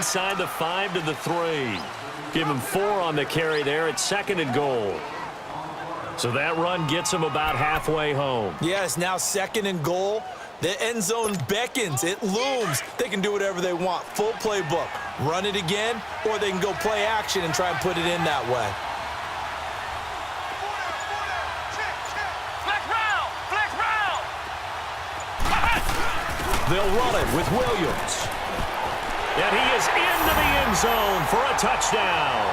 inside the 5 to the 3. Give him 4 on the carry there. It's 2nd and goal. So that run gets him about halfway home. Yeah, it's now 2nd and goal. The end zone beckons. It looms. They can do whatever they want. Full playbook. Run it again, or they can go play action and try and put it in that way. They'll run it with Williams. And he is into the end zone for a touchdown.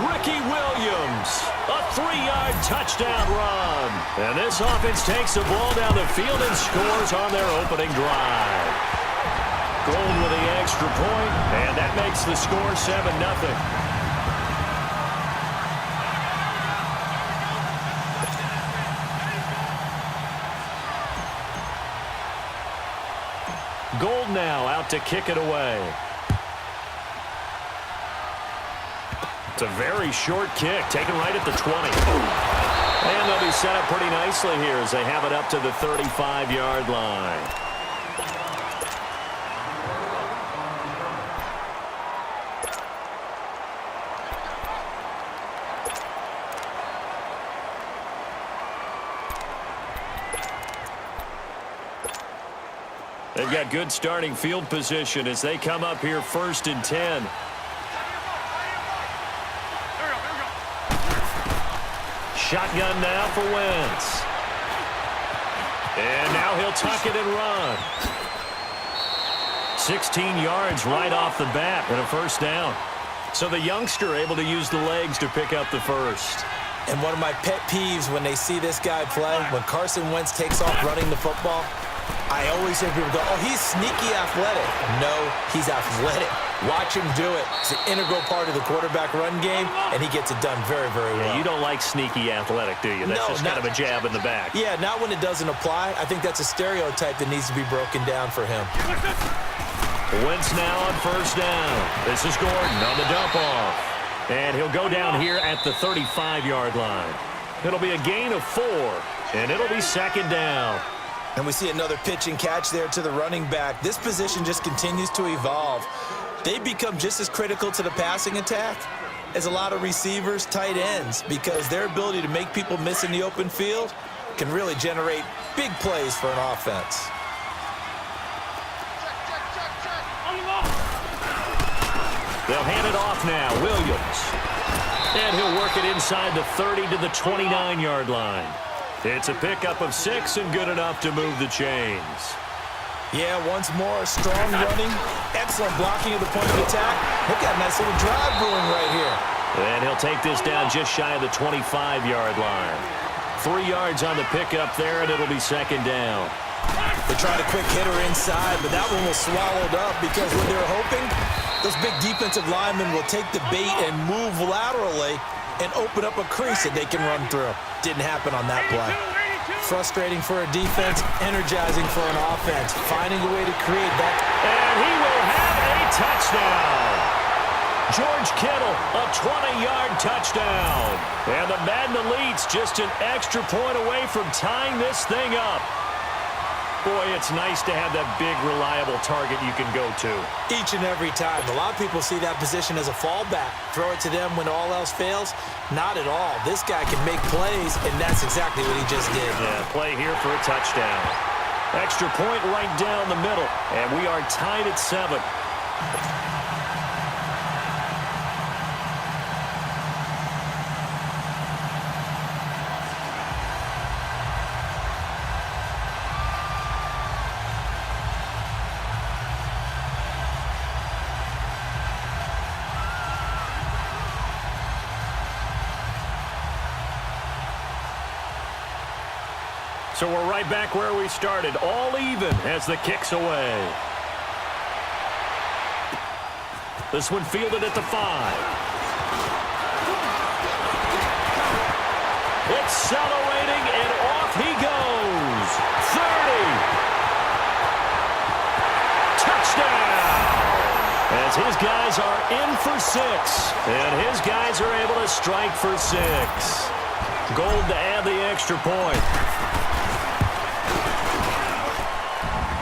Ricky Williams, a 3-yard touchdown run. And this offense takes the ball down the field and scores on their opening drive. Gold with the extra point, and that makes the score 7-0. Gold now out to kick it away. It's a very short kick, taken right at the 20. And they'll be set up pretty nicely here as they have it up to the 35-yard line. They've got good starting field position as they come up here 1st and 10. Shotgun now for Wentz. And now he'll tuck it and run. 16 yards right off the bat and a 1st down. So the youngster able to use the legs to pick up the 1st. And one of my pet peeves when they see this guy play, when Carson Wentz takes off running the football, I always hear people go, oh, he's sneaky athletic. No, he's athletic. Watch him do it. It's an integral part of the quarterback run game, and he gets it done very, very well. Yeah, you don't like sneaky athletic, do you? That's just kind of a jab in the back. Yeah, not when it doesn't apply. I think that's a stereotype that needs to be broken down for him. Wentz now on 1st down. This is Gordon on the dump off. And he'll go down here at the 35-yard line. It'll be a gain of 4, and it'll be 2nd down. And we see another pitch and catch there to the running back. This position just continues to evolve. They become just as critical to the passing attack as a lot of receivers, tight ends, because their ability to make people miss in the open field can really generate big plays for an offense. They'll hand it off now. Williams. And he'll work it inside the 30 to the 29-yard line. It's a pickup of 6 and good enough to move the chains. Yeah, once more, strong running, excellent blocking at the point of attack. Look at a nice little drive brewing right here. And he'll take this down just shy of the 25-yard line. 3 yards on the pickup there, and it'll be 2nd down. They tried a quick hitter inside, but that one was swallowed up because when they're hoping, those big defensive linemen will take the bait and move laterally and open up a crease that they can run through. Didn't happen on that play. Frustrating for a defense, energizing for an offense. Finding a way to create that. And he will have a touchdown. George Kittle, a 20-yard touchdown. And the Madden Elite's just an extra point away from tying this thing up. Boy, it's nice to have that big, reliable target you can go to. Each and every time. A lot of people see that position as a fallback. Throw it to them when all else fails. Not at all. This guy can make plays, and that's exactly what he just did. Yeah, play here for a touchdown. Extra point right down the middle, and we are tied at 7. So we're right back where we started, all even as the kick's away. This one fielded at the 5. Accelerating, and off he goes. 30. Touchdown! As his guys are in for 6, and his guys are able to strike for 6. Gold to add the extra point.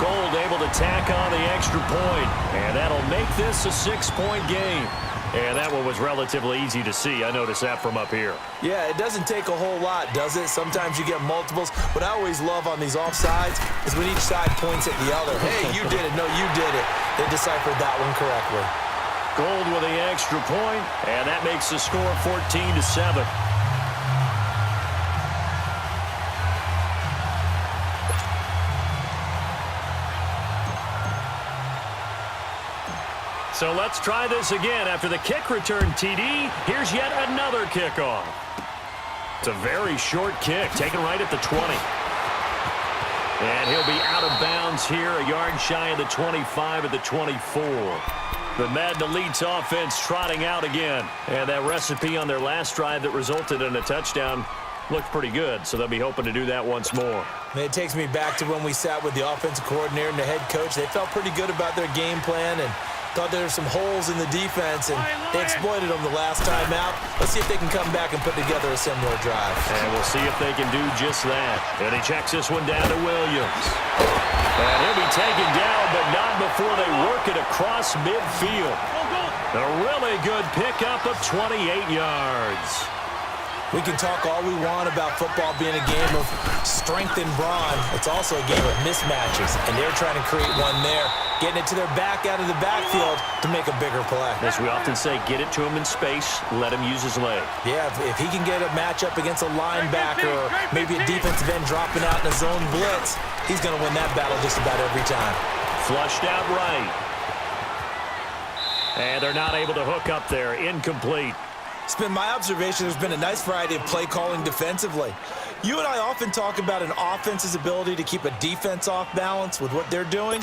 Gold able to tack on the extra point, and that'll make this a 6-point game. And that one was relatively easy to see. I noticed that from up here. Yeah, it doesn't take a whole lot, does it? Sometimes you get multiples. What I always love on these offsides is when each side points at the other. Hey, you did it. No, you did it. They deciphered that one correctly. Gold with the extra point, and that makes the score 14-7. So let's try this again. After the kick return TD, here's yet another kickoff. It's a very short kick, taken right at the 20. And he'll be out of bounds here, a yard shy of the 25 at the 24. The Madden Elite's offense trotting out again. And that recipe on their last drive that resulted in a touchdown looked pretty good, so they'll be hoping to do that once more. It takes me back to when we sat with the offensive coordinator and the head coach. They felt pretty good about their game plan and thought there were some holes in the defense, and they exploited them the last time out. Let's see if they can come back and put together a similar drive. And we'll see if they can do just that. And he checks this one down to Williams. And he'll be taken down, but not before they work it across midfield. A really good pickup of 28 yards. We can talk all we want about football being a game of strength and brawn. It's also a game of mismatches, and they're trying to create one there, getting it to their back out of the backfield to make a bigger play. As we often say, get it to him in space, let him use his leg. Yeah, if he can get a matchup against a linebacker or maybe a defensive end dropping out in a zone blitz, he's going to win that battle just about every time. Flushed out right. And they're not able to hook up there. Incomplete. It's been my observation there's been a nice variety of play calling defensively. You and I often talk about an offense's ability to keep a defense off balance with what they're doing.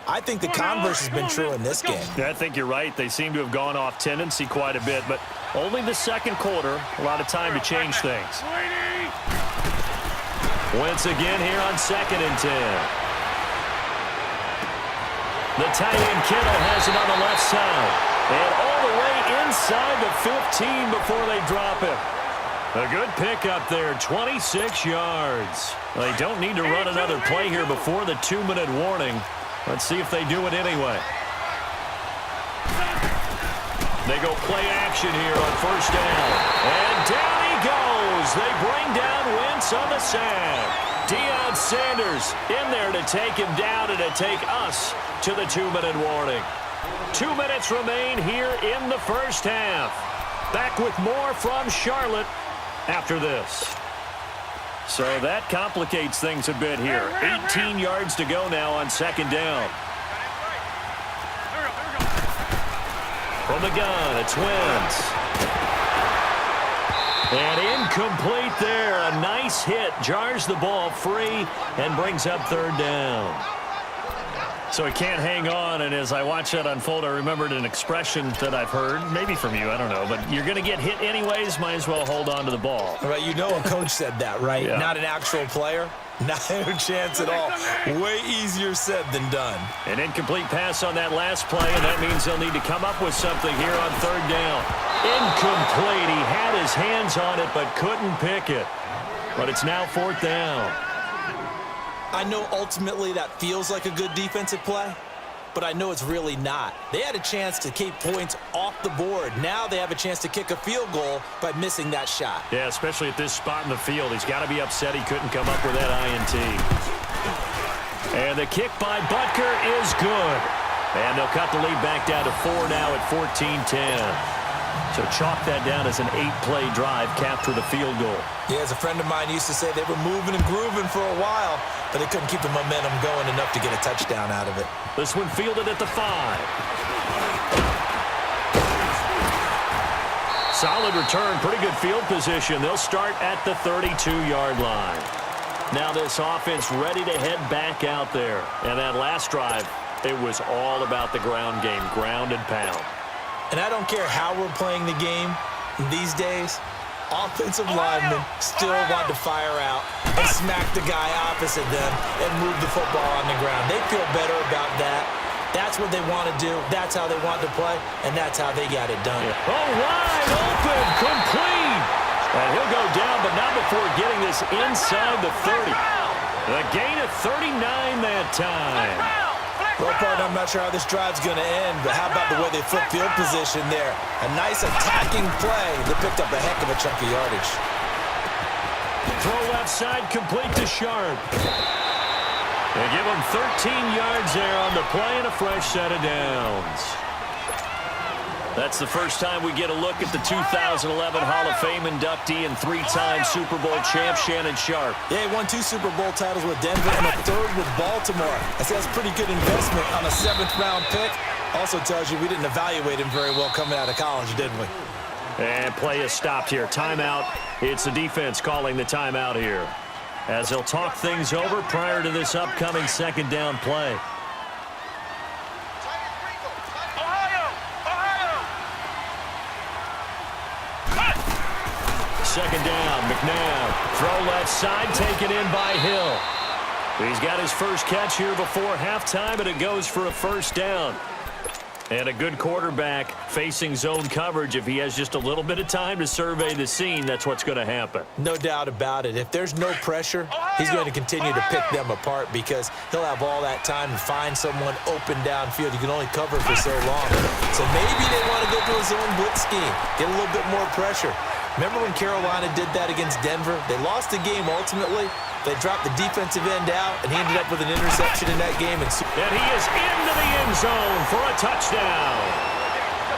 I think the converse has been true in this game. Yeah, I think you're right. They seem to have gone off tendency quite a bit, but only the second quarter, a lot of time to change things. Once again here on 2nd and 10. The tight end Kittle has it on the left side. And all the way inside the 15 before they drop it. A good pickup there, 26 yards. They don't need to run another play here before the 2-minute warning. Let's see if they do it anyway. They go play action here on 1st down. And down he goes. They bring down Wentz on the sack. Deion Sanders in there to take him down and to take us to the 2-minute warning. 2 minutes remain here in the first half. Back with more from Charlotte after this. So that complicates things a bit here. 18 yards to go now on 2nd down. From the gun, it's Wentz. And incomplete there. A nice hit. Jars the ball free and brings up 3rd down. So he can't hang on, and as I watch that unfold, I remembered an expression that I've heard, maybe from you, I don't know, but you're going to get hit anyways, might as well hold on to the ball. All right, you know a coach said that, right? Yeah. Not an actual player. Not a chance at all. Way easier said than done. An incomplete pass on that last play, and that means they'll need to come up with something here on 3rd down. Incomplete. He had his hands on it, but couldn't pick it. But it's now 4th down. I know ultimately that feels like a good defensive play, but I know it's really not. They had a chance to keep points off the board. Now they have a chance to kick a field goal by missing that shot. Yeah, especially at this spot in the field. He's got to be upset he couldn't come up with that INT. And the kick by Butker is good. And they'll cut the lead back down to 4 now at 14-10. So chalk that down as an 8-play drive capped with a field goal. Yeah, as a friend of mine used to say, they were moving and grooving for a while, but they couldn't keep the momentum going enough to get a touchdown out of it. This one fielded at the 5. Solid return, pretty good field position. They'll start at the 32-yard line. Now this offense ready to head back out there. And that last drive, it was all about the ground game, ground and pound. And I don't care how we're playing the game these days, offensive linemen still want to fire out and smack the guy opposite them and move the football on the ground. They feel better about that. That's what they want to do. That's how they want to play, and that's how they got it done. Oh, wide open, complete. And he'll go down, but not before getting this inside the 30. The gain of 39 that time. Well, partner, I'm not sure how this drive's going to end, but how about the way they flip field position there? A nice attacking play. They picked up a heck of a chunk of yardage. Throw left side, complete to Sharp. They give him 13 yards there on the play and a fresh set of downs. That's the first time we get a look at the 2011 Hall of Fame inductee and three-time Super Bowl champ Shannon Sharp. Yeah, he won 2 Super Bowl titles with Denver and a 3rd with Baltimore. I say that's a pretty good investment on a 7th-round pick. Also tells you we didn't evaluate him very well coming out of college, didn't we? And play is stopped here. Timeout. It's the defense calling the timeout here, as they'll talk things over prior to this upcoming second down play. Second down, McNabb. Throw left side, taken in by Hill. He's got his first catch here before halftime, and it goes for a first down. And a good quarterback facing zone coverage. If he has just a little bit of time to survey the scene, that's what's going to happen. No doubt about it. If there's no pressure, he's going to continue to pick them apart because he'll have all that time to find someone open downfield. You can only cover for so long. So maybe they want to go to a zone blitz scheme, get a little bit more pressure. Remember when Carolina did that against Denver? They lost the game ultimately. They dropped the defensive end out, and he ended up with an interception in that game. And he is into the end zone for a touchdown.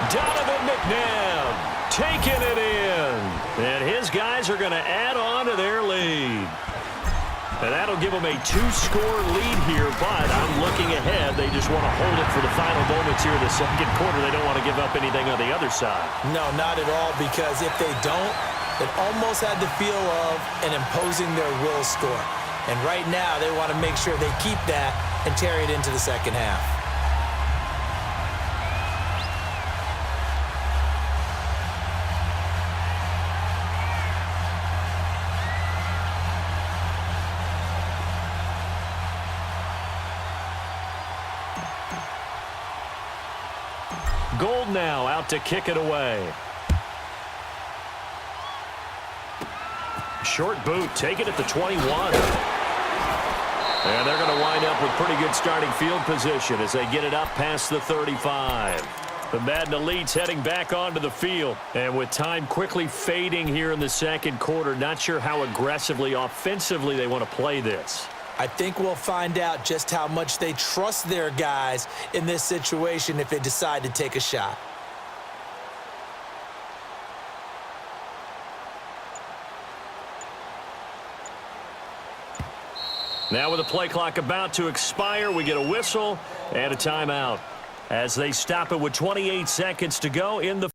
Donovan McNabb taking it in. And his guys are going to add on to their lead. And that'll give them a 2-score lead here, but I'm looking ahead. They just want to hold it for the final moments here in the second quarter. They don't want to give up anything on the other side. No, not at all, because if they don't, it almost had the feel of an imposing their will score. And right now, they want to make sure they keep that and carry it into the second half. Gold now out to kick it away. Short boot, taken at the 21. And they're going to wind up with pretty good starting field position as they get it up past the 35. The Madden Elites heading back onto the field. And with time quickly fading here in the second quarter, not sure how aggressively, offensively they want to play this. I think we'll find out just how much they trust their guys in this situation if they decide to take a shot. Now with the play clock about to expire, we get a whistle and a timeout as they stop it with 28 seconds to go in the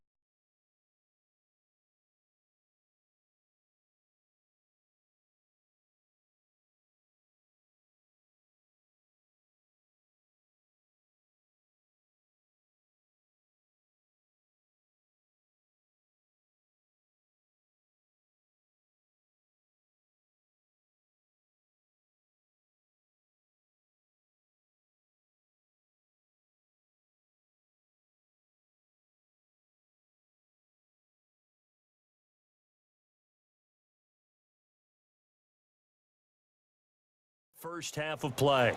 first half of play.